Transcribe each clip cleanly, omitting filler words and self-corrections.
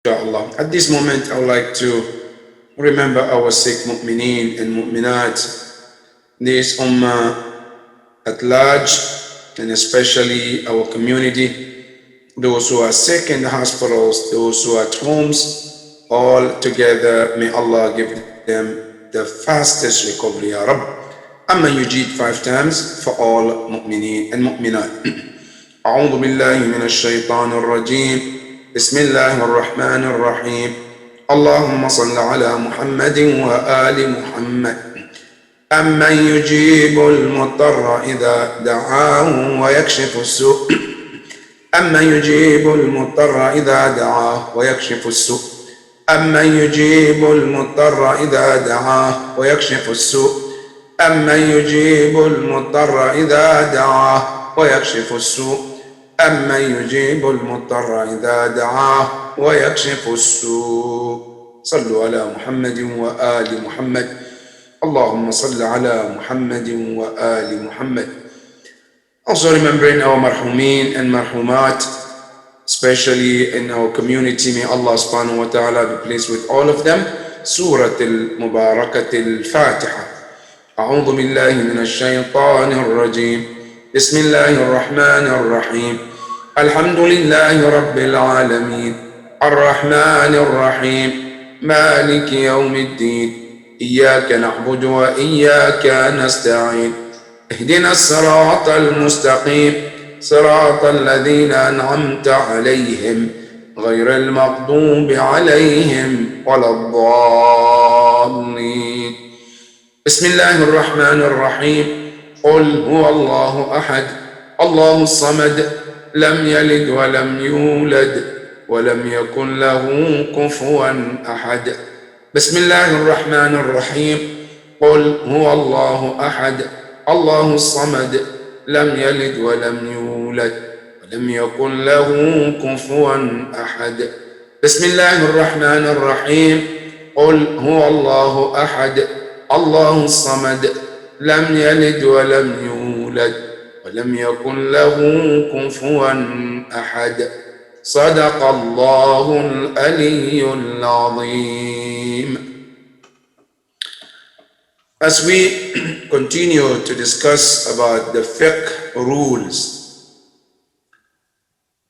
Inshallah. At this moment, I would like to remember our sick mu'mineen and mu'minat, this ummah at large, and especially our community, those who are sick in the hospitals, those who are at homes, all together, may Allah give them the fastest recovery, Ya Rabb. Amma yujid 5 times for all mu'mineen and mu'minat. أعوذ بالله من الشيطان الرجيم بسم الله الرحمن الرحيم اللهم صل على محمد وآل محمد أمن يجيب المضطر إذا دعاه ويكشف السوء أمن يجيب المضطر إذا دعاه ويكشف السوء أمن يجيب المضطر إذا دعاه ويكشف السوء أمن يجيب المضطر إذا دعاه ويكشف السوء أمن يجيب المضطر إذا دعاه ويكشف السوء صلوا على محمد وآل محمد اللهم صل على محمد وآل محمد. Also remembering our marhumin and marhumat, especially in our community, may Allah subhanahu wa ta'ala be pleased with all of them. Surah al-Mubarakat al-Fatiha. أعوذ بالله من الشيطان الرجيم بسم الله الرحمن الرحيم الحمد لله رب العالمين الرحمن الرحيم مالك يوم الدين إياك نعبد وإياك نستعين اهدنا الصراط المستقيم صراط الذين أنعمت عليهم غير المغضوب عليهم ولا الضالين بسم الله الرحمن الرحيم قل هو الله أحد الله الصمد لم يلد ولم يولد ولم يكن له كفوا أحد بسم الله الرحمن الرحيم قل هو الله أحد الله الصمد لم يلد ولم يولد ولم يكن له كفوا أحد بسم الله الرحمن الرحيم قل هو الله أحد الله الصمد لم يلد ولم يولد ولم يكن له كفوا أحد صدق الله العلي العظيم. As we continue to discuss about the fiqh rules,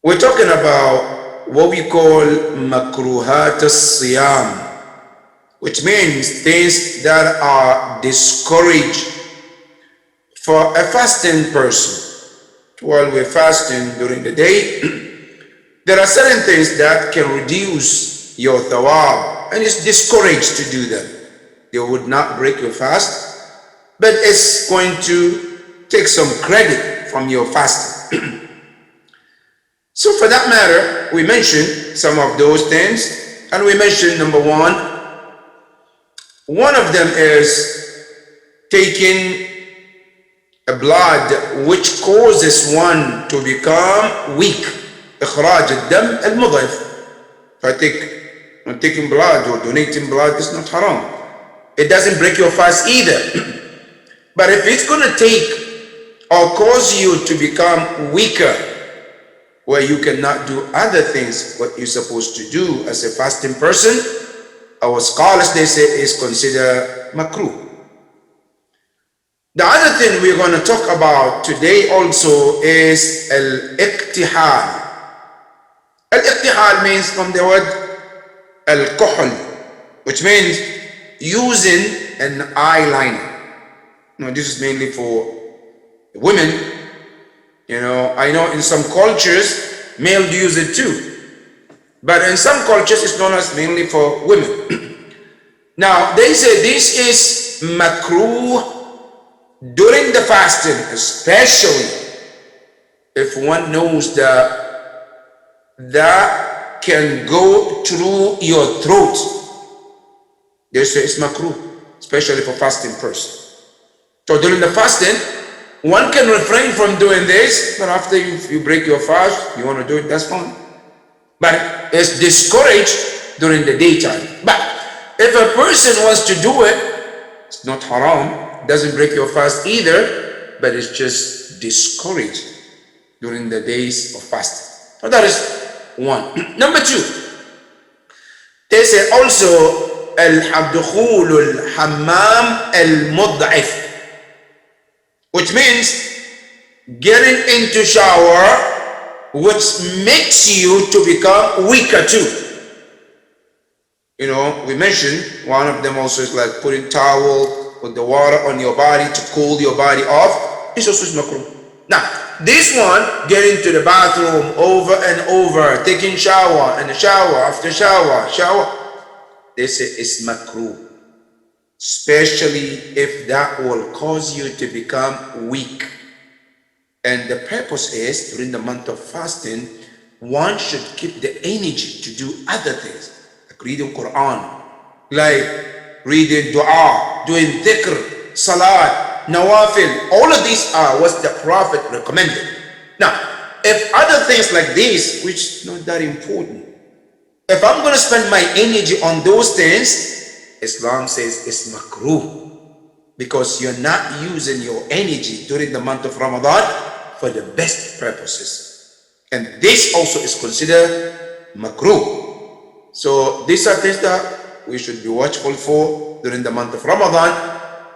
we're talking about what we call makruhat as-siyam, which means things that are discouraged for a fasting person. While we're fasting during the day, there are certain things that can reduce your thawab, and it's discouraged to do them. They would not break your fast, but it's going to take some credit from your fasting. So for that matter, we mentioned some of those things, and we mentioned number one of them is taking a blood which causes one to become weak. إخراج الدم المضعف. Taking blood or donating blood is not haram. It doesn't break your fast either. But if it's going to take or cause you to become weaker, where you cannot do other things what you're supposed to do as a fasting person, our scholars, they say, is considered makruh. The other thing we're going to talk about today also is al-iqtihal. Al-iqtihal means from the word al-kuhl, which means using an eyeliner. This is mainly for women. I know in some cultures, male use it too. But in some cultures, it's known as mainly for women. Now, they say this is makruh during the fasting, especially if one knows that can go through your throat. They say it's makruh, especially for fasting person. So during the fasting, one can refrain from doing this, but after you break your fast, you want to do it, that's fine. But it's discouraged during the daytime. But if a person wants to do it, it's not haram, doesn't break your fast either, but it's just discouraged during the days of fasting. So that is one. Number two, They say also al-dukhul al-hammam al-mud'if, which means getting into shower which makes you to become weaker too. You know, we mentioned one of them also is like putting towel with the water on your body to cool your body off. This also is makruh. Now, this one, getting to the bathroom over and over, taking shower and shower after shower, they say it's makruh. Especially if that will cause you to become weak. And the purpose is, during the month of fasting, one should keep the energy to do other things, like reading Quran, like reading dua, doing dhikr, salat, nawafil. All of these are what the Prophet recommended. Now, if other things like this, which is not that important, if I'm going to spend my energy on those things, Islam says it's makruh, because you're not using your energy during the month of Ramadan for the best purposes. And this also is considered makruh. So these are things that we should be watchful for during the month of Ramadan.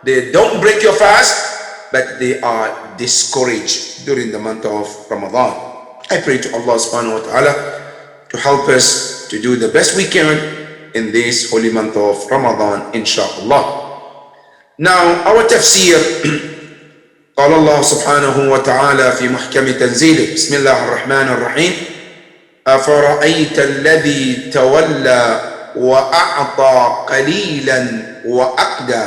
They don't break your fast, but they are discouraged during the month of Ramadan. I pray to Allah subhanahu wa ta'ala to help us to do the best we can in this holy month of Ramadan, inshallah. Now, our tafsir, قال الله سبحانه وتعالى في محكم تنزيله بسم الله الرحمن الرحيم أفرأيت الذي تولى وأعطى قليلا وأقدى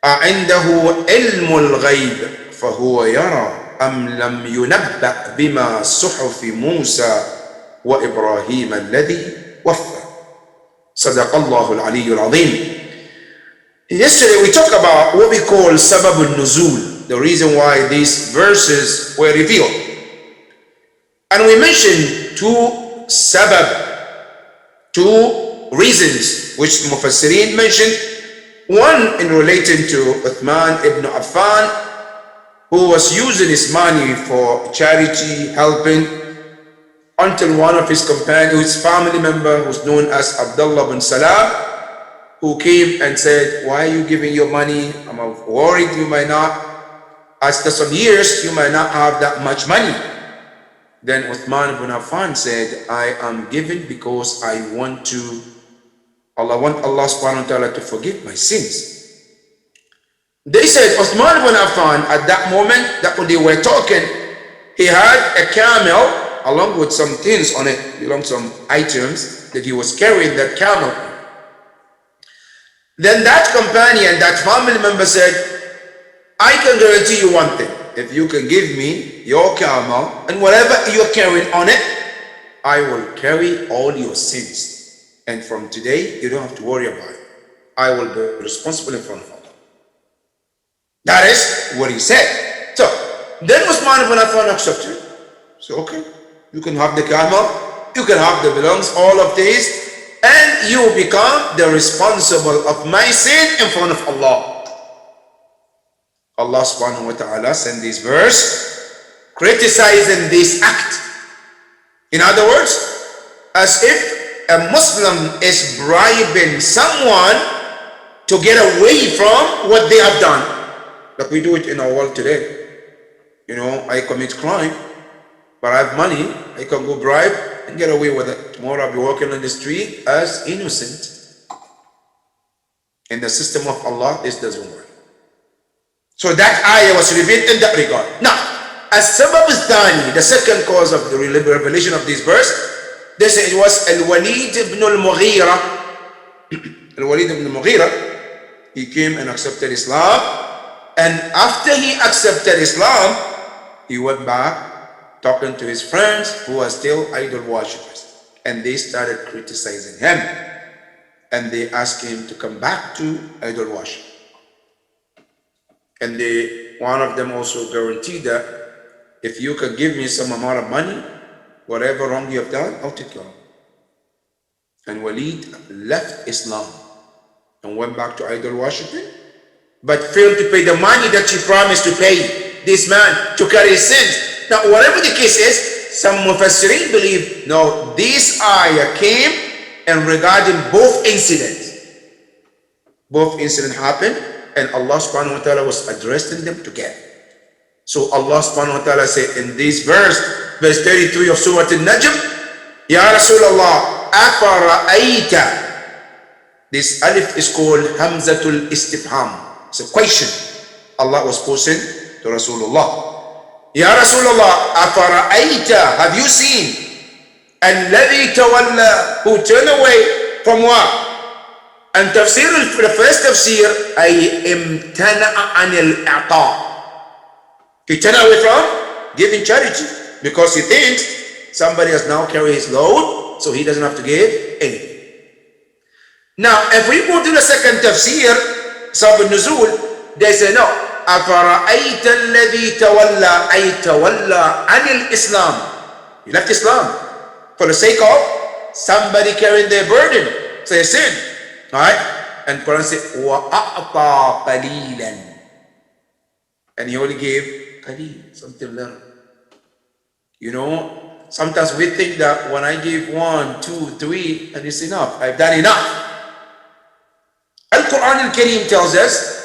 أعنده علم الغيب فهو يرى أم لم ينبأ بما صحف موسى وإبراهيم الذي وفى صدق الله العلي العظيم. Yesterday we talked about what we call sabab al-nuzul, the reason why these verses were revealed. And we mentioned two sabab, two reasons which the Mufassirin mentioned. One in relating to Uthman ibn Affan, who was using his money for charity, helping, until one of his companions, his family member, who's known as Abdullah bin Salam, who came and said, why are you giving your money? I'm worried you might not, after some years, you might not have that much money. Then Uthman ibn Affan said, I am giving because I want Allah subhanahu wa ta'ala to forgive my sins. They said Uthman ibn Affan, at that moment, that when they were talking, he had a camel along with some things on it, some items that he was carrying that camel. Then that companion, that family member said, I can guarantee you one thing. If you can give me your camel and whatever you're carrying on it, I will carry all your sins. And from today, you don't have to worry about it. I will be responsible in front of Allah. That is what he said. So, then Uthman ibn Affan accepted. So, okay, you can have the camel, you can have the belongings, all of these, and you become the responsible of my sin in front of Allah. Allah subhanahu wa ta'ala sent this verse criticizing this act. In other words, as if a Muslim is bribing someone to get away from what they have done. Like we do it in our world today. You know, I commit crime, but I have money, I can go bribe and get away with it. Tomorrow I'll be walking on the street as innocent. In the system of Allah, this doesn't work. So that ayah was revealed in that regard. Now, as sabab al-thani, the second cause of the revelation of this verse, they say it was Al-Walid ibn al-Mughira. Al-Walid ibn al-Mughira, he came and accepted Islam. And after he accepted Islam, he went back talking to his friends who are still idol worshippers, and they started criticizing him, and they asked him to come back to idol worship. And one of them also guaranteed that if you can give me some amount of money, whatever wrong you have done, I'll take care of it. And Walid left Islam and went back to idol worshiping, but failed to pay the money that he promised to pay this man to carry his sins. Now, whatever the case is, some Mufassirin believe, no, this ayah came and regarding both incidents. Both incidents happened, and Allah subhanahu wa ta'ala was addressing them together. So Allah subhanahu wa ta'ala said in this verse 33 of Surah Al-Najm, Ya Rasulullah, afara'ayta. This alif is called Hamzatul Istifham. It's a question Allah was posing to Rasulullah. Ya Rasulullah, afara'ayta, have you seen alladhi tawalla, who turned away from what? And tafsir, the first tafsir, ay imtana'a anil i'ta. He turned away from giving charity because he thinks somebody has now carried his load, so he doesn't have to give anything. Now, if we go to the second tafsir, Sabr Nuzul, they say no. أَفَرَأَيْتَ الَّذِي تَوَلَّى أَيْ تَوَلَّى عَنِ الْإِسْلَامِ. He left Islam for the sake of somebody carrying their burden, so they sin. Alright? And Quran says, وَأَعْطَى قَلِيلًا. And he only gave qaleel, something little. You know, sometimes we think that when I give 1, 2, 3, and it's enough. I've done enough. Al-Quran al-Kareem tells us,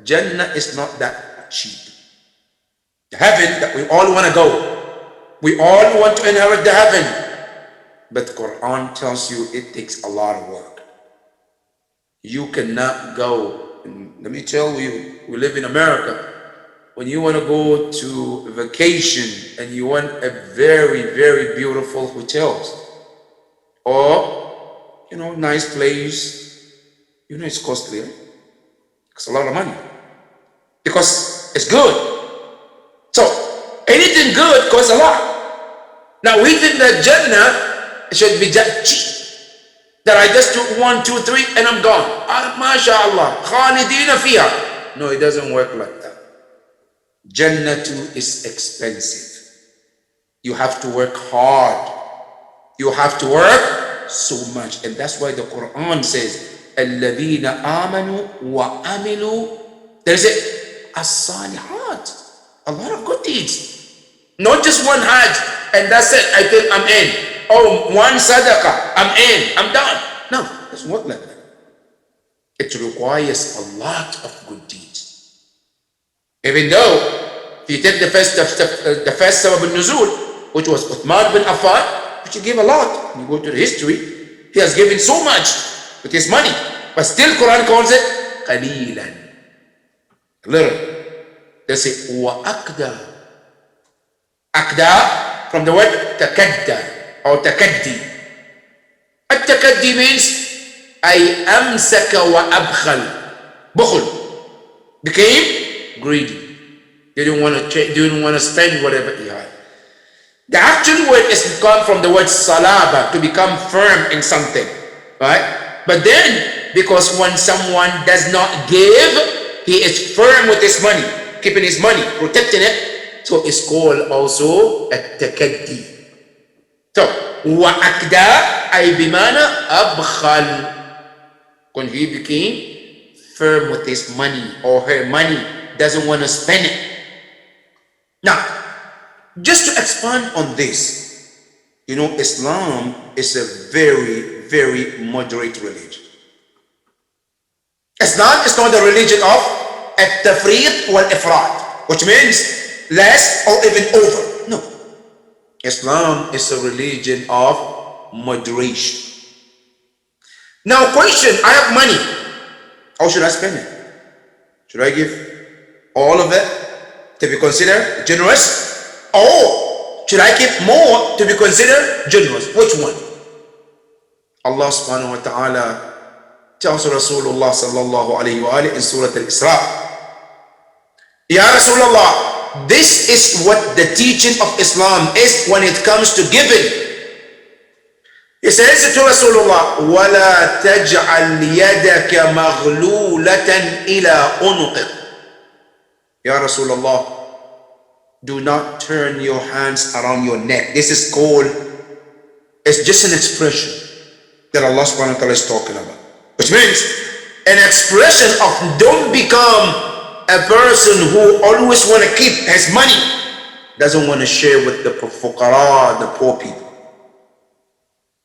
Jannah is not that cheap. The heaven that we all want to go. We all want to inherit the heaven. But Quran tells you it takes a lot of work. You cannot go. And let me tell you, we live in America. When you want to go to vacation and you want a very, very beautiful hotels or, you know, nice place, you know, it's costly. It's a lot of money because it's good. So anything good costs a lot. Now we think that Jannah should be that cheap, that I just took 1, 2, 3 and I'm gone. MashaAllah, khalidina fiha. No, it doesn't work like that. Jannah too is expensive. You have to work hard. You have to work so much. And that's why the Quran says, الَّذِينَ آمَنُوا وَعَمِلُوا. There's as-salihat, a lot of good deeds. Not just one hajj, and that's it, I think I'm in. Oh, one sadaqah, I'm in, I'm done. No, it doesn't work like that. It requires a lot of good deeds. Even though, if you take the first Sabab al-Nuzul, which was Uthman bin Affan, which he gave a lot. You go to the history, he has given so much with his money, but still Quran calls it qalilan, little. They say وَأَقْدَى. Aqda from the word takadda or takaddi. At-takaddi means ay amsaka wa abkhal. Bukhul, became greedy. They didn't want to spend whatever he had. The actual word is come from the word salaba, to become firm in something, right? But then, because when someone does not give, he is firm with his money, keeping his money, protecting it. So it's called also at-takaddi. So, wa-akda ay bimana abkhal. When he became firm with his money or her money, doesn't want to spend it. Now, just to expand on this, you know, Islam is a very, very moderate religion. Islam is not the religion of at-tafriq wal-ifrat, which means less or even over. No. Islam is a religion of moderation. Now, question, I have money. How should I spend it? Should I give all of it to be considered generous? Or should I keep more to be considered generous? Which one? Allah subhanahu wa ta'ala tells Rasulullah sallallahu alayhi wa in Surah Al-Isra, Ya Rasulullah, this is what the teaching of Islam is when it comes to giving. He says to Rasulullah, وَلَا تَجْعَلْ يَدَكَ مَغْلُولَةً إِلَىٰ أُنُقِكَ. Ya Rasulullah, do not turn your hands around your neck. This is called, it's just an expression that Allah subhanahu wa ta'ala is talking about. Which means an expression of don't become a person who always want to keep his money, doesn't want to share with the fuqara, the poor people.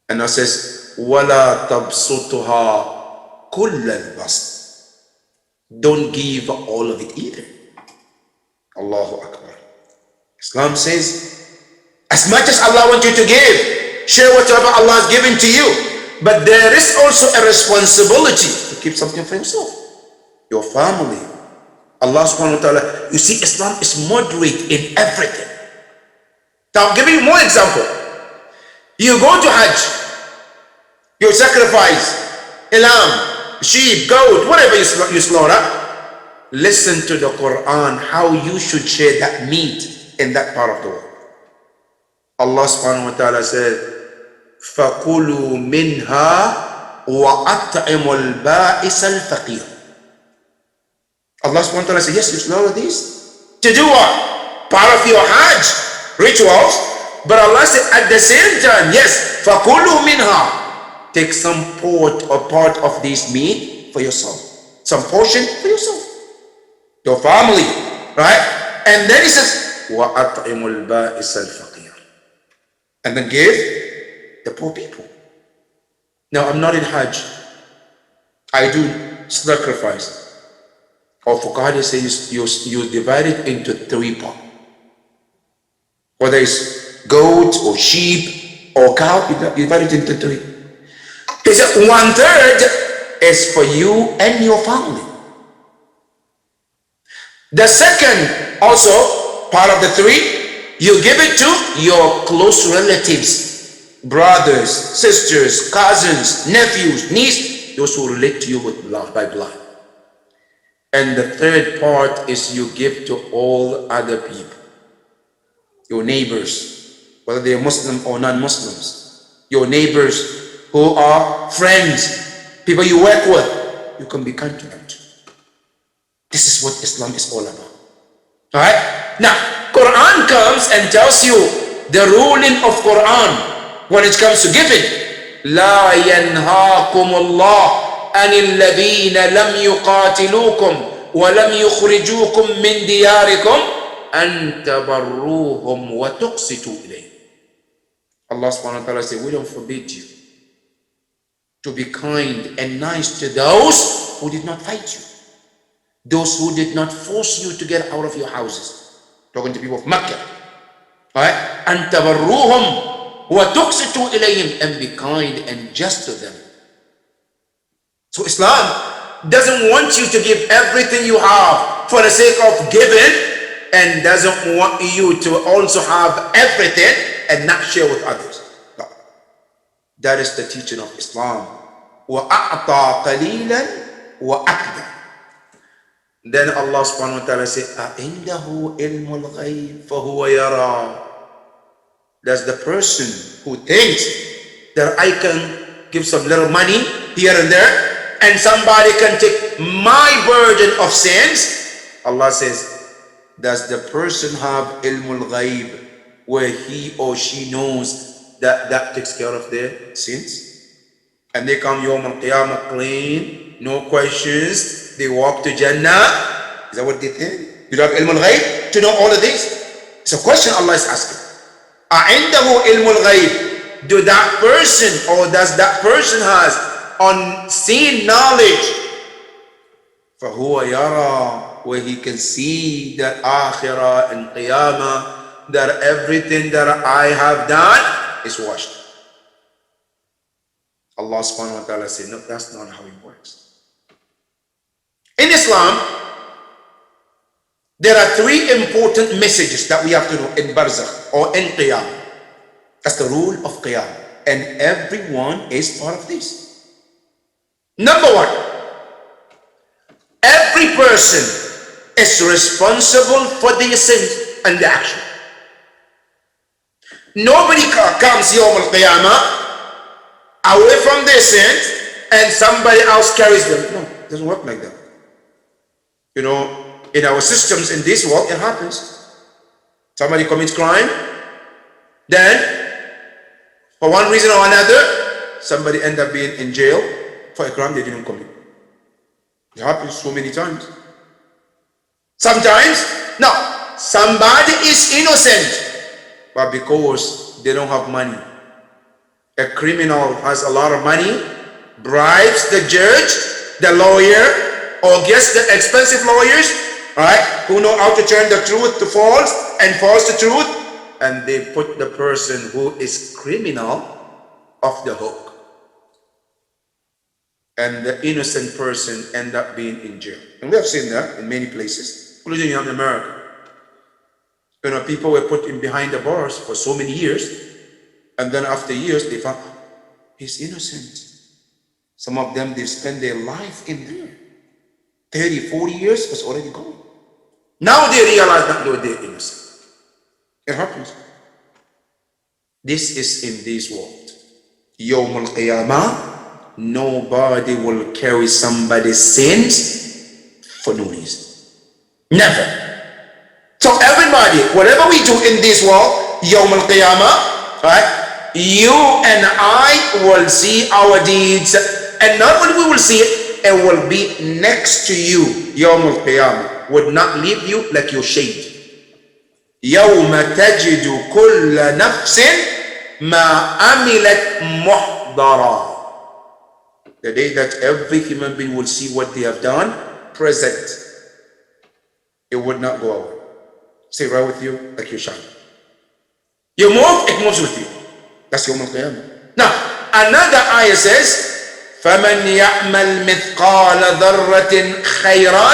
And Allah says, وَلَا تَبْسُطُهَا كُلَّ الْبَسْطِ. Don't give all of it either. Allahu Akbar. Islam says, as much as Allah wants you to give, share whatever Allah has given to you. But there is also a responsibility to keep something for yourself, your family. Allah subhanahu wa ta'ala, you see, Islam is moderate in everything. Now, I'll give you more example. You go to Hajj, you sacrifice a lamb, sheep, goat, whatever you slaughter. Listen to the Quran, how you should share that meat in that part of the world. Allah subhanahu wa ta'ala said, فَكُلُوا مِنْهَا وَأَطْعِمُوا الْبَائِسَ الْفَقِيرَ. Allah subhanahu wa ta'ala said, yes, you slaughter these to do what? Part of your Hajj rituals. But Allah said at the same time, yes, فَكُلُوا مِنْهَا. Take some part of this meat for yourself. Some portion for yourself. Your family, right? And then he says, وَأَطْعِمُوا الْبَائِسَ الْفَقِيرَ. And then give the poor people. Now, I'm not in Hajj. I do sacrifice. Or Fuqaha says you divide it into 3 parts. Whether it's goat or sheep or cow, you divide it into 3. He said 1/3 is for you and your family. The second, also part of the 3, you give it to your close relatives, brothers, sisters, cousins, nephews, nieces, those who relate to you with blood, by blood. And the third part is you give to all other people, your neighbors, whether they are Muslim or non-Muslims, your neighbors who are friends, people you work with, you can be kind to them too. This is what Islam is all about. Alright? Now, Quran comes and tells you the ruling of Quran when it comes to giving. لا ينهاكم الله عن الذين لم يقاتلوكم ولم يخرجوكم من دياركم أن تبروهم وتقسطوا إليهم. Allah subhanahu wa ta'ala says, we don't forbid you to be kind and nice to those who did not fight you. Those who did not force you to get out of your houses. Talking to people of Mecca. Alright? أن تبروهم وتقسطوا إليهم, and be kind and just to them. So Islam doesn't want you to give everything you have for the sake of giving, and doesn't want you to also have everything and not share with others. No. That is the teaching of Islam. وَأَعْطَى قَلِيلًا وَأَكْدًا. Then Allah subhanahu wa ta'ala said, أَعِنْدَهُ إِلْمُ الْغَيْبِ فَهُوَ يَرَى. That's the person who thinks that I can give some little money here and there, and somebody can take my burden of sins. Allah says, does the person have ilmul ghaib, where he or she knows that that takes care of their sins? And they come Yawm al-Qiyamah clean, no questions, they walk to Jannah. Is that what they think? You have ilmul ghaib to know all of this? It's a question Allah is asking. A'indahu ilmul ghaib. Do that person, or does that person has unseen knowledge? فَهُوَ يَرَى, where he can see that Akhirah and Qiyamah, that everything that I have done is washed. Allah subhanahu wa ta'ala said, no, that's not how it works. In Islam, there are 3 important messages that we have to know in Barzakh or in Qiyamah. That's the rule of Qiyamah, and everyone is part of this. Number 1, every person is responsible for their sins and the action. Nobody comes Yawm al-Qiyamah away from their sins and somebody else carries them. No, it doesn't work like that. You know, in our systems in this world, it happens. Somebody commits crime, then for one reason or another, somebody end up being in jail for a crime they didn't commit. It happens so many times. Sometimes, no, somebody is innocent, but because they don't have money, A criminal has a lot of money, bribes the judge, the lawyer, or gets the expensive lawyers, right, who know how to turn the truth to false and false to truth, and they put the person who is criminal off the hook. And the innocent person end up being in jail. And we have seen that in many places, including in America. You know, people were put in behind the bars for so many years, and then after years they found, oh, he's innocent. Some of them, they spend their life in there. 30, 40 years was already gone. Now they realize that they're innocent. It happens. This is in this world. Yawm al-Qiyamah, nobody will carry somebody's sins for no reason. Never. So everybody, whatever we do in this world, Yawm al-Qiyamah, right? You and I will see our deeds, and not only we will see it, it will be next to you. Yawm al-Qiyamah would not leave you like your shade. يَوْمَ تَجِدُ كُلَّ نَفْسٍ مَا عَمِلَتْ مُحْضَرًا. The day that every human being will see what they have done, present. It would not go away. Stay right with you like your shine. You move, it moves with you. That's Yawm al-Qiyamah. Now, another ayah says, فَمَنْ يَعْمَلْ مِثْقَالَ ذَرَّةٍ خَيْرًا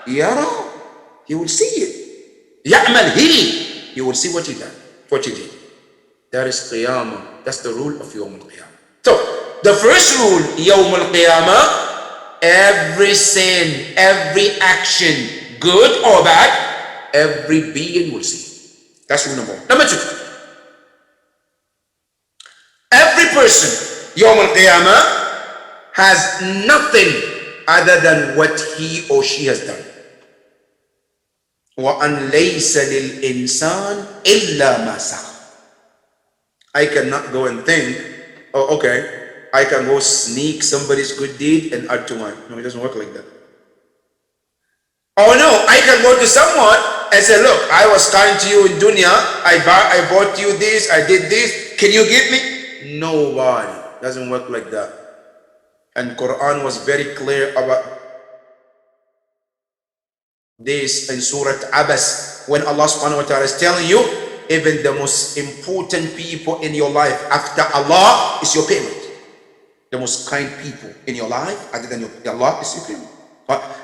يَرَى. He will see it. يَعْمَلْ he will see what he done, what he did. That is Qiyamah. That's the rule of Yawm al-Qiyamah. So, the first rule, Yawm al-Qiyamah, every sin, every action, good or bad, every being will see. That's rule number one. Number two, every person, Yawm al-Qiyamah, has nothing other than what he or she has done. وَأَنْ لَيْسَ لِلْإِنسَانِ إِلَّا مَا سَعَى. I cannot go and think, oh, okay, I can go sneak somebody's good deed and add to mine. No, it doesn't work like that. Oh no, I can go to someone and say, look, I was kind to you in dunya, I bought you this, I did this, can you give me? Nobody. Doesn't work like that. And Quran was very clear about this in Surah Abas, when Allah subhanahu wa ta'ala is telling you, even the most important people in your life after Allah is your parent. The most kind people in your life other than Allah is your parent.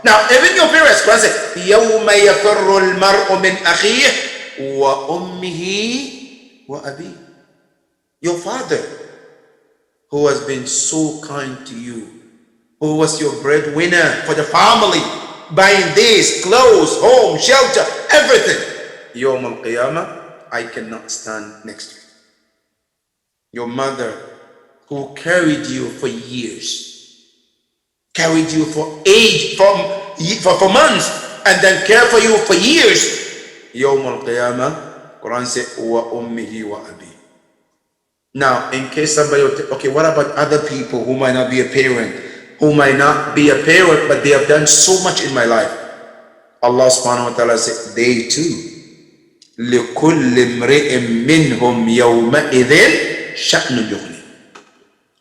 Now, even your parents, Quran says, يَوْمَ يَفِرُّ الْمَرْءُ مِنْ أَخِيهِ وَأُمِّهِ وَأَبِيهِ. Your father, who has been so kind to you, who was your breadwinner for the family, buying this, clothes, home, shelter, everything. Yawm al-Qiyamah, I cannot stand next to you. Your mother, who carried you for years, carried you for age, for months, and then cared for you for years. Yawm al-Qiyamah, Quran says, wa ummihi wa abi. Now, in case somebody will okay, what about other people who might not be a parent, who might not be a parent, but they have done so much in my life? Allah subhanahu wa ta'ala said, they too. لِكُلِّ امْرِئٍ مِّنْهُمْ يَوْمَئِذٍ شَأْنٌ يُغْنِي.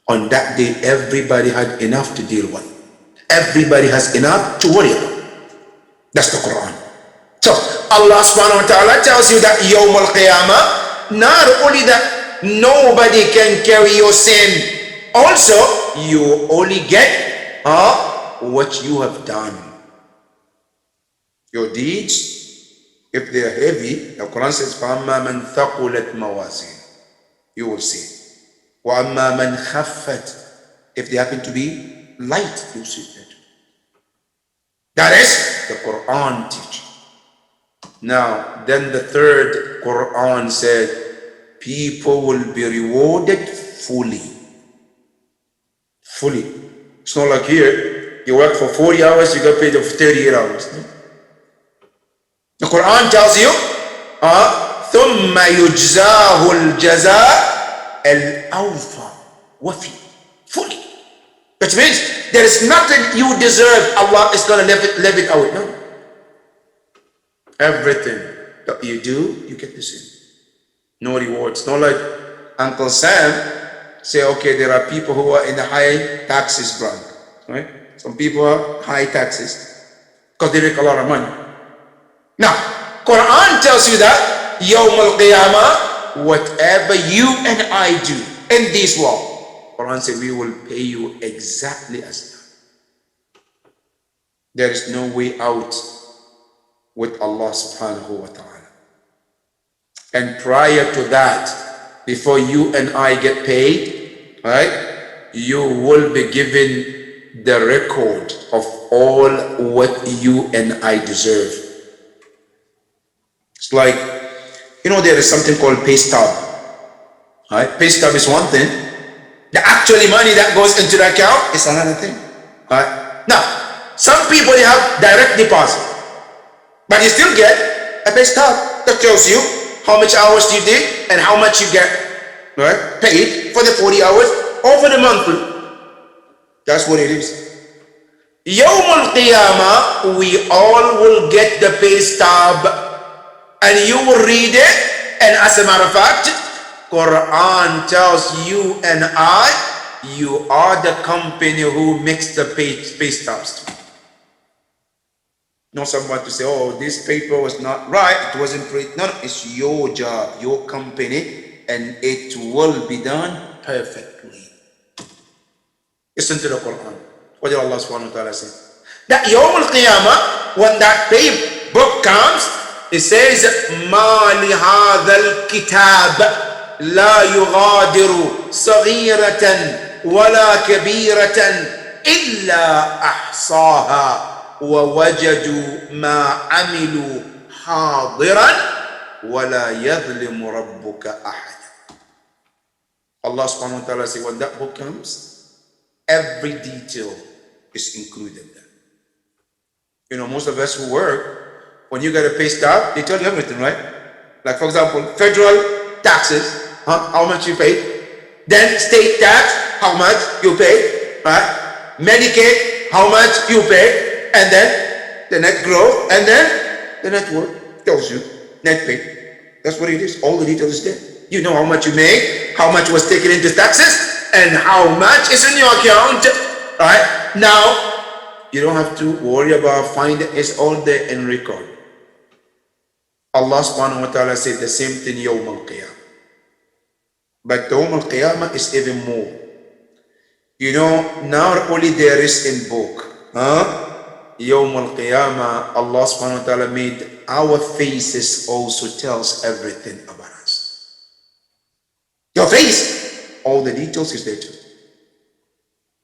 On that day, everybody had enough to deal with. Everybody has enough to worry about. That's the Quran. So, Allah subhanahu wa ta'ala tells you that Yawm al-Qiyamah, not only that nobody can carry your sin, also, you only get what you have done. Your deeds, if they are heavy, the Quran says, فَأَمَّا مَنْ ثَقُلَتْ مَوَازِينُ. You will see. وَأَمَّا مَنْ خَفَّتْ. If they happen to be light, you see that. That is the Quran teaching. Now, then the third Quran said, people will be rewarded fully. Fully. It's not like here, you work for 40 hours, you get paid for 38 hours. No? The Quran tells you, ثُمَّ يُجْزَاهُ الْجَزَاءَ الْأَوْفَى وَفِي. Fully. Which means there is nothing you deserve, Allah is going to leave it out. No. Everything that you do, you get the same. No rewards. Not like Uncle Sam say, okay, there are people who are in the high taxes bracket, right? Some people are high taxes because they make a lot of money. Now, Quran tells you that Yawm al-Qiyamah, whatever you and I do in this world, Quran says we will pay you exactly as that. There is no way out with Allah subhanahu wa ta'ala. And prior to that, before you and I get paid, right, you will be given the record of all what you and I deserve. It's like, there is something called pay stub. Right? Pay stub is one thing. The actual money that goes into the account is another thing. Right? Now, some people, they have direct deposit, but you still get a pay stub that tells you how much hours you did and how much you get, right, paid for the 40 hours or for the monthly. That's what it is. Yawm al-Qiyamah, we all will get the pay stub, and you will read it, and as a matter of fact, Quran tells you and I, you are the company who makes the pay stubs. Not someone to say, oh, this paper was not right, it wasn't printed. No, it's your job, your company, and it will be done perfectly. Listen to the Quran. What did Allah subhanahu wa ta'ala say? That Yawm al-Qiyamah, when that paper book comes, it says, مَا لِهَذَا الْكِتَابِ لَا يُغَادِرُ صَغِيرَةً وَلَا كَبِيرَةً إِلَّا أَحْصَاهَا وَوَجَدُوا مَا عَمِلُوا حَاضِرًا وَلَا يَظْلِمُ رَبُّكَ أَحَدًا. Allah subhanahu wa ta'ala says, when that book comes, every detail is included there. Most of us who work, when you get a pay stub, they tell you everything, right? Like, for example, federal taxes, how much you pay. Then state tax, how much you pay, right? Medicaid, how much you pay. And then the net growth, and then the net worth tells you net pay. That's what it is. All the details is there. You know how much you make, how much was taken into taxes, and how much is in your account. Right? Now, you don't have to worry about finding it. It's all there in record. Allah subhanahu wa ta'ala said the same thing Yawm al-Qiyamah. But Yawm al-Qiyamah is even more. Not only there is in book, Yawm al-Qiyamah, Allah subhanahu wa ta'ala made our faces also tells everything about us. Your face, all the details is there too.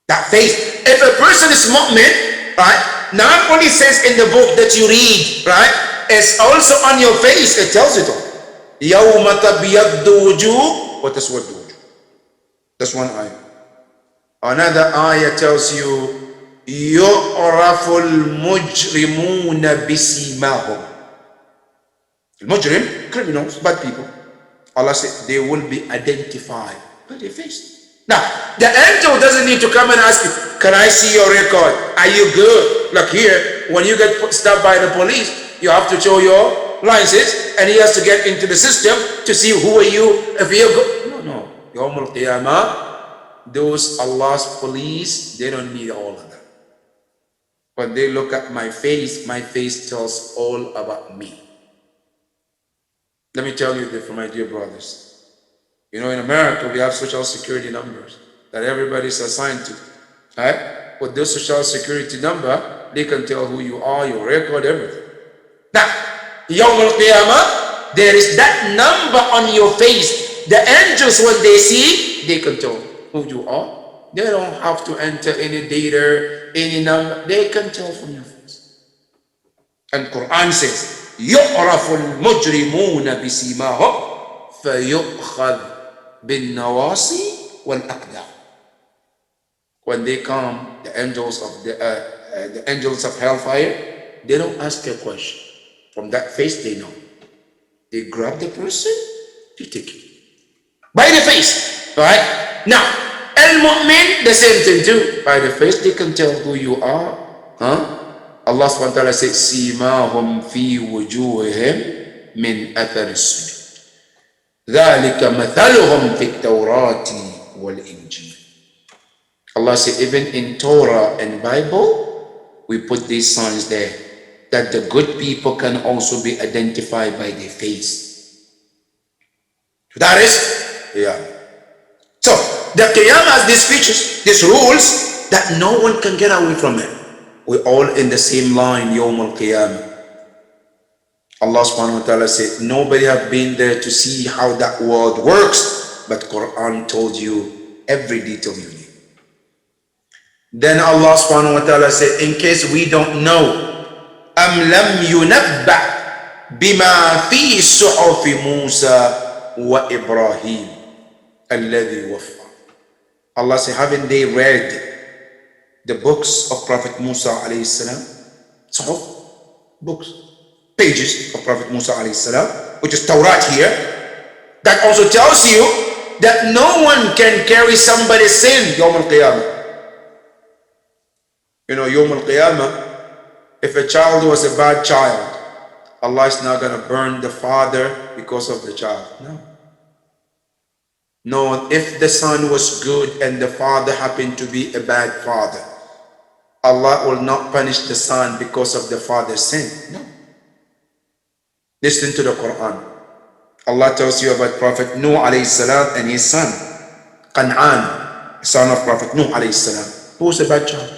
That face, if a person is mu'min, right, not only says in the book that you read, right, it's also on your face, it tells it all. يَوْمَ تَبْيَضُّ وُجُوهٌ وَتَسْوَدُّ وُجُوهٌ. That's one ayah. Another ayah tells you, يُعْرَفُ الْمُجْرِمُونَ بِسِيمَاهُمْ. Mujrim, criminals, bad people. Allah said they will be identified by their face. Now, the angel doesn't need to come and ask you, can I see your record? Are you good? Like here, when you get stopped by the police, you have to show your license, and he has to get into the system to see who are you, if you're good. No. Yawm al-Qiyamah, those Allah's police, they don't need all of that. When they look at my face tells all about me. Let me tell you this, my dear brothers. In America, we have social security numbers that everybody's assigned to. Right? With this social security number, they can tell who you are, your record, everything. Now, Yawm al-Qiyamah, there is that number on your face. The angels, when they see, they can tell who you are. They don't have to enter any data, any number. They can tell from your face. And Quran says, يُعْرَفُ الْمُجْرِمُونَ بِسِيمَاهُمْ فَيُؤْخَذْ بِالنَّوَاصِي وَالْأَقْدَامِ. When they come, the angels of hellfire, they don't ask a question. From that face, they know. They grab the person, they take it. By the face, right? Now, al-mu'min, the same thing too. By the face, they can tell who you are. Allah subhanahu wa ta'ala says, سِيمَاهُمْ فِي وُجُوهِهِمْ مِنْ أَثَرِ السُّجُودِ ذَلِكَ مَثَلُهُمْ فِي التَّوْرَاةِ wal-Injil. Allah said, even in Torah and Bible, we put these signs there, that the good people can also be identified by their face. That is, yeah. So, the Qiyamah has these features, these rules, that no one can get away from it. We're all in the same line, Yawm al-Qiyamah. Allah subhanahu wa ta'ala said, nobody have been there to see how that world works, but Quran told you every detail you need. Then Allah subhanahu wa ta'ala said, in case we don't know, أَمْ لَمْ يُنَبَّعْ بِمَا فِي صُحُفِ مُوسَى وَإِبْرَاهِيمَ الَّذِي وَفَّى. Allah said, haven't they read the books of Prophet Musa alayhi salam? Suhuf, books, pages of Prophet Musa alayhi salam, which is Tawrat here, that also tells you that no one can carry somebody's sin Yawm al-Qiyamah. You know, Yawm al-Qiyamah, if a child was a bad child, Allah is not going to burn the father because of the child. No. No, if the son was good and the father happened to be a bad father, Allah will not punish the son because of the father's sin. No. Listen to the Quran. Allah tells you about Prophet Nuh alayhi salam and his son, Qan'an, son of Prophet Nuh alayhi salam, who was a bad child.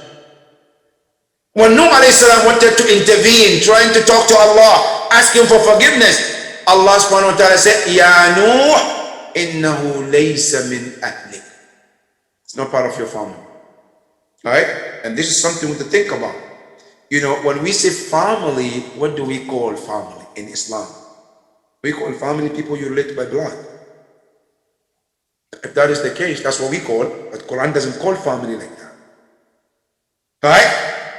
When Nuh alayhi salam wanted to intervene, trying to talk to Allah, asking for forgiveness, Allah subhanahu wa ta'ala said, Ya Nuh, innahu laysa min ahlik. It's not part of your family. Alright? And this is something to think about. You know, when we say family, what do we call family in Islam? We call family people you relate by blood. If that is the case, that's what we call, but Quran doesn't call family like that. Alright?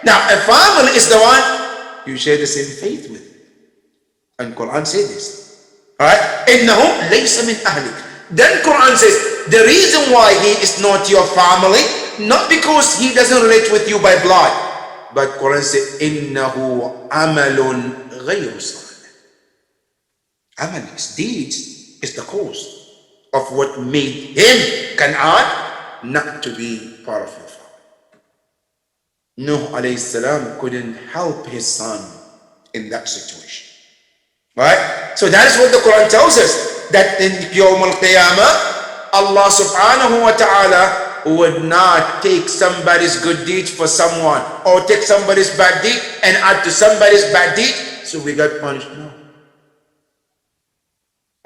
Now, a family is the one you share the same faith with. And Quran says this. Alright? إِنَّهُ لَيْسَ مِنْ أَهْلِكَ. Then Quran says, the reason why he is not your family, not because he doesn't relate with you by blood, but Quran says, إِنَّهُ عَمَلٌ غَيْرُ صَالِحٍ. Amal, his deeds, is the cause of what made him, Kan'an, not to be part of your family. Nuh alayhi salam couldn't help his son in that situation. Right? So that is what the Quran tells us, that in Yawm al-Qiyamah, Allah subhanahu wa ta'ala would not take somebody's good deed for someone, or take somebody's bad deed and add to somebody's bad deed, so we got punished. No.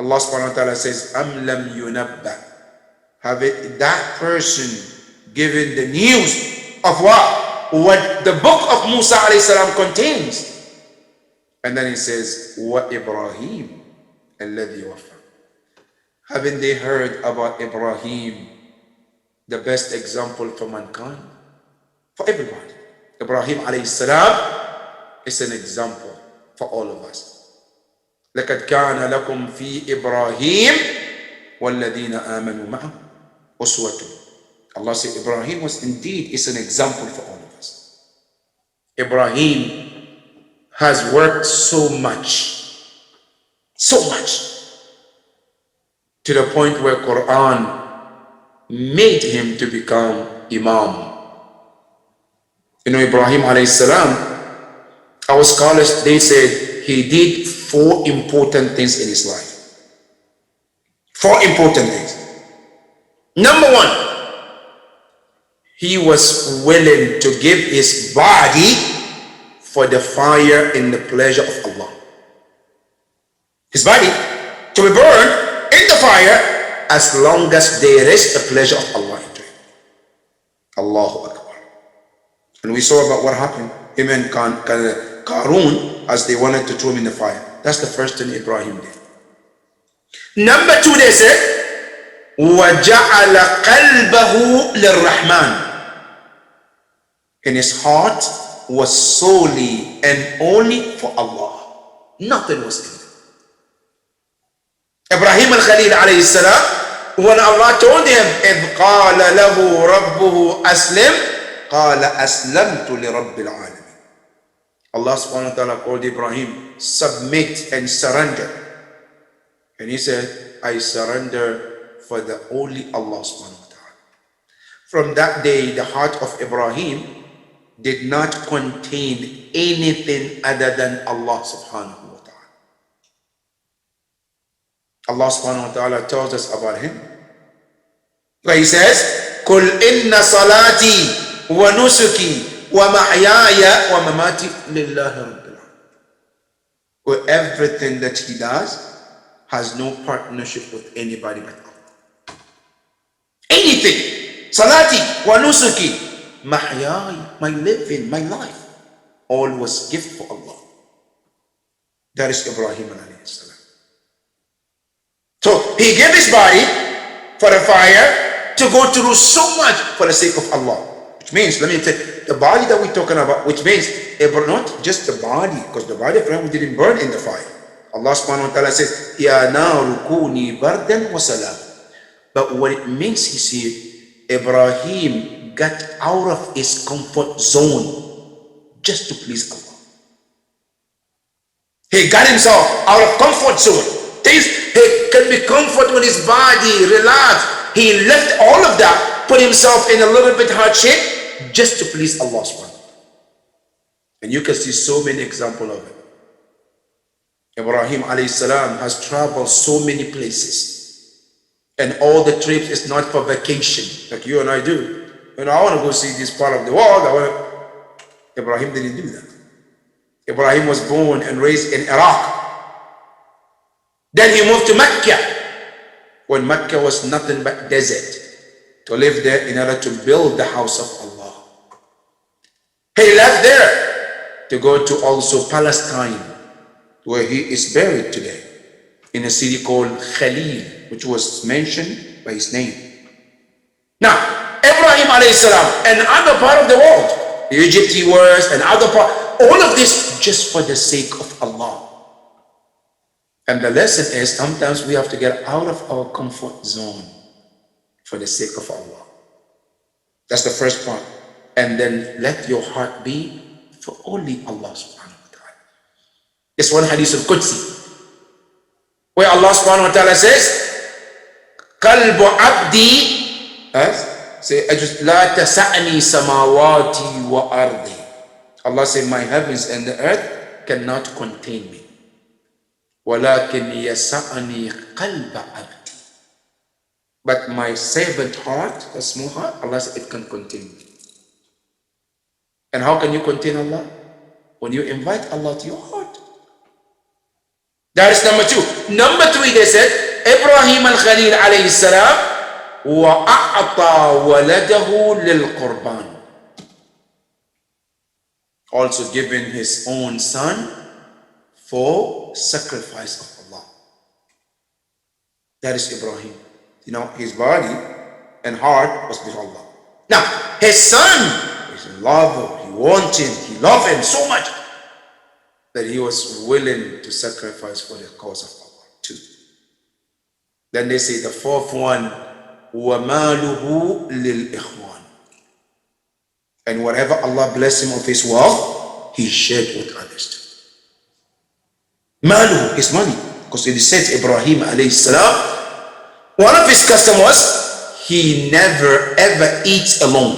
Allah subhanahu wa ta'ala says, Am lam yunabba. Have it, that person given the news of what? What the book of Musa alayhi salam contains. And then he says, Wa Ibrahim alladhi wafa. Haven't they heard about Ibrahim, the best example for mankind? For everybody. Ibrahim alayhi salam is an example for all of us. لَقَدْ كَانَ لَكُمْ فِي إِبْرَاهِيمَ وَالَّذِينَ آمَنُوا مَعَهُ أُسْوَةٌ. Allah said Ibrahim was indeed is an example for all of us. Ibrahim has worked so much, to the point where Quran made him to become Imam. You know, Ibrahim alayhi salam, our scholars, they said he did 4 important things in his life. 4 important things. Number 1, he was willing to give his body for the fire and the pleasure of Allah. His body to be burned in the fire as long as there is the pleasure of Allah into it. Allahu Akbar. And we saw about what happened. Him and Qarun, as they wanted to throw him in the fire. That's the first thing Ibrahim did. Number 2, they said, وَجَعَلَ قَلْبَهُ لِلرَّحْمَنِ. And his heart was solely and only for Allah. Nothing was in it. Ibrahim al-Khalil alayhi salam, when Allah told him, إِذْ قَالَ لَهُ رَبُّهُ أَسْلِمْ قَالَ أَسْلَمْتُ لِرَبِّ الْعَالَمِينَ. Allah subhanahu wa ta'ala called Ibrahim, submit and surrender. And he said, I surrender for the only Allah subhanahu wa ta'ala. From that day, the heart of Ibrahim did not contain anything other than Allah subhanahu wa ta'ala. Allah subhanahu wa ta'ala tells us about him, where he says, قُلْ إِنَّ صَلَاتِي وَنُسُكِي وَمَحْيَايَ وَمَمَاتِي لِلَّهِ رَبِّ الْعَالَمِينَ. Where everything that he does has no partnership with anybody but Allah. Anything. Salati wa nusuki, mahyaya, my living, my life, all was gift for Allah. That is Ibrahim alayhi salam. So he gave his body for the fire to go through so much for the sake of Allah. Which means, let me tell you, the body that we're talking about, which means not just the body, because the body of Ibrahim didn't burn in the fire. Allah subhanahu wa ta'ala says, Ya naaru kuni bardan wa salam. But what it means, he said, Ibrahim got out of his comfort zone just to please Allah. He got himself out of comfort zone. He can be comfort with his body, relax. He left all of that, put himself in a little bit hardship just to please Allah subhanahu wa ta'ala. And you can see so many examples of it. Ibrahim alayhi salam has traveled so many places. And all the trips is not for vacation, like you and I do. You know, I want to go see this part of the world. Ibrahim didn't do that. Ibrahim was born and raised in Iraq. Then he moved to Mecca, when Mecca was nothing but desert, to live there in order to build the house of Allah. He left there to go to also Palestine, where he is buried today, in a city called Khalil, which was mentioned by his name. Now, Ibrahim alayhi salam and other part of the world, Egypt he was, and other part, all of this just for the sake of Allah. And the lesson is, sometimes we have to get out of our comfort zone for the sake of Allah. That's the first part. And then let your heart be for only Allah subhanahu wa ta'ala. This one hadith al-Qudsi, where Allah subhanahu wa ta'ala says, قلب عبدي لا تسعني سماواتي وأرضي. Allah said, my heavens and the earth cannot contain me. ولكن يسعني قلب عبدي. But my servant heart, the small heart, Allah said it can contain me. And how can you contain Allah? When you invite Allah to your heart. That is number two. Number three, they said, Ibrahim al-Khalil alayhi salam وَأَعْطَى وَلَدَهُ لِلْقُرْبَانِ. Also giving his own son for sacrifice of Allah. That is Ibrahim. You know, his body and heart was with Allah. Now, his son is in love, he wants him, he loved him so much that he was willing to sacrifice for the cause of Allah too. Then they say the fourth one, وَمَالُهُ لِلْإِخْوَانِ. And whatever Allah bless him of his wealth, he shared with others too. Malu, his money. Because it says Ibrahim alayhi salam, one of his customs was, he never ever eats alone.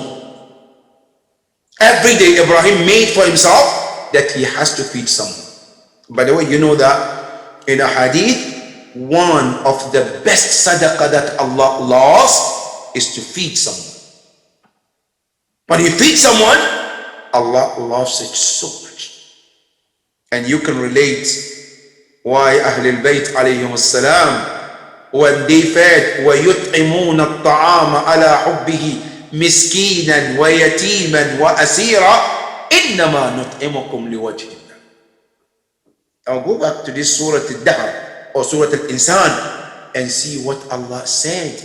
Every day Ibrahim made for himself that he has to feed someone. By the way, you know that in a hadith, one of the best sadaqah that Allah loves is to feed someone. When you feed someone, Allah loves it so much. And you can relate why Ahlul Bayt alayhim as-salam, when they fed وَيُطْعِمُونَ الطَّعَامَ عَلَى حُبِّهِ مِسْكِينًا وَيَتِيمًا وَأَسِيرًا إِنَّمَا نُطْعِمُكُمْ لِوَجْهِ اللَّهِ. Now go back to this Surah Al-Dahr or Surah Al-Insan and see what Allah said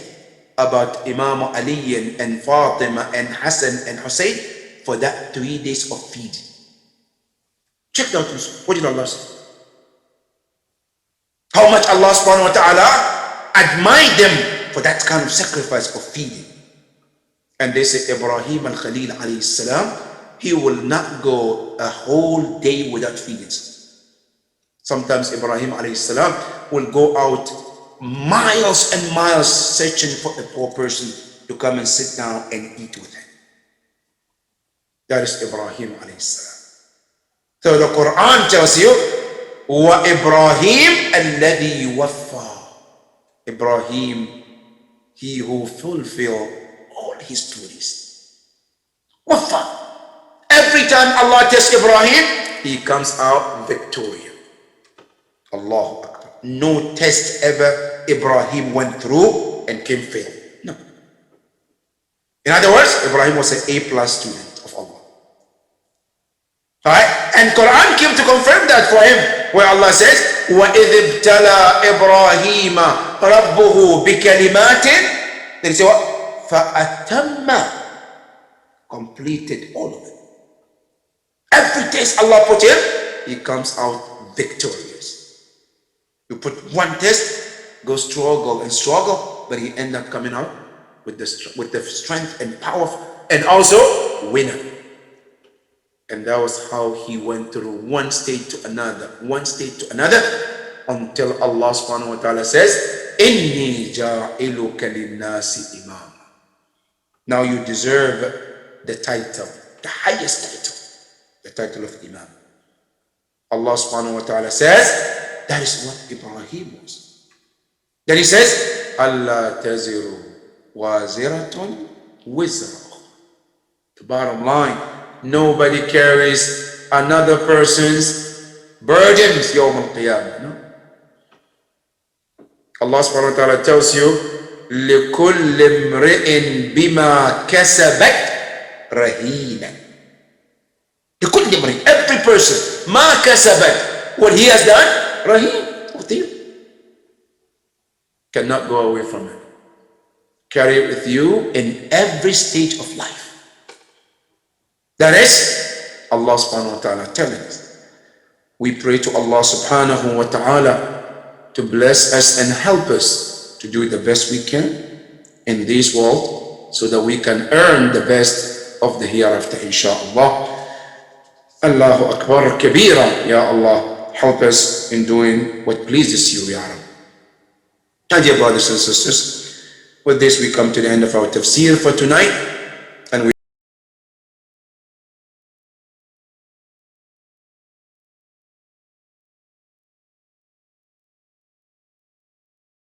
about Imam Ali and Fatima and Hassan and Hussein for that 3 days of feeding. Check that out. What did Allah say? How much Allah subhanahu wa ta'ala admired them for that kind of sacrifice of feeding. And they say Ibrahim al-Khalil alayhi salam, he will not go a whole day without feeding. Sometimes Ibrahim alayhi salam will go out miles and miles searching for a poor person to come and sit down and eat with him. That is Ibrahim alayhi salam. So the Quran tells you, وَإِبْرَاهِيمَ الَّذِي وَفَّى. Ibrahim, he who fulfilled all his duties. Wafa. Every time Allah tests Ibrahim, he comes out victorious. Allahu Akbar. No test ever Ibrahim went through and came failed. No. In other words, Ibrahim was an A+ student of Allah. Alright? And Quran came to confirm that for him, where Allah says, وَإِذِ ابْتَلَى إِبْرَاهِيمَ رَبُّهُ بِكَلِمَاتٍ. Then he said what? فَأَتَمَّ. Completed all of it. Every test Allah put him, he comes out victorious. You put one test, go struggle and struggle, but he end up coming out with the strength and power, and also winner. And that was how he went through one state to another, until Allah subhanahu wa ta'ala says, إِنِّي جَاعِلُكَ لِلنَّاسِ إِمَامًا. Now you deserve the title, the highest title, the title of Imam. Allah subhanahu wa ta'ala says, that is what Ibrahim was. Then he says, أَلَّا تَزِرُ وَازِرَةٌ وِزْرَ. The bottom line, nobody carries another person's burdens yawm al-qiyamah. No? Allah subhanahu wa ta'ala tells you, لِكُلِّ امْرِئٍ بِمَا كَسَبَتْ رَهِينًا. لِكُلِّ امْرِئٍ, every person, مَا كَسَبَتْ, what he has done, رَهِين, with you. Cannot go away from it. Carry it with you in every stage of life. That is Allah subhanahu wa ta'ala telling us. We pray to Allah subhanahu wa ta'ala to bless us and help us to do the best we can in this world so that we can earn the best of the hereafter, inshaAllah. Allahu Akbar Kabira, Ya Allah. Help us in doing what pleases you, Ya Rabbi. And dear brothers and sisters, with this we come to the end of our tafsir for tonight.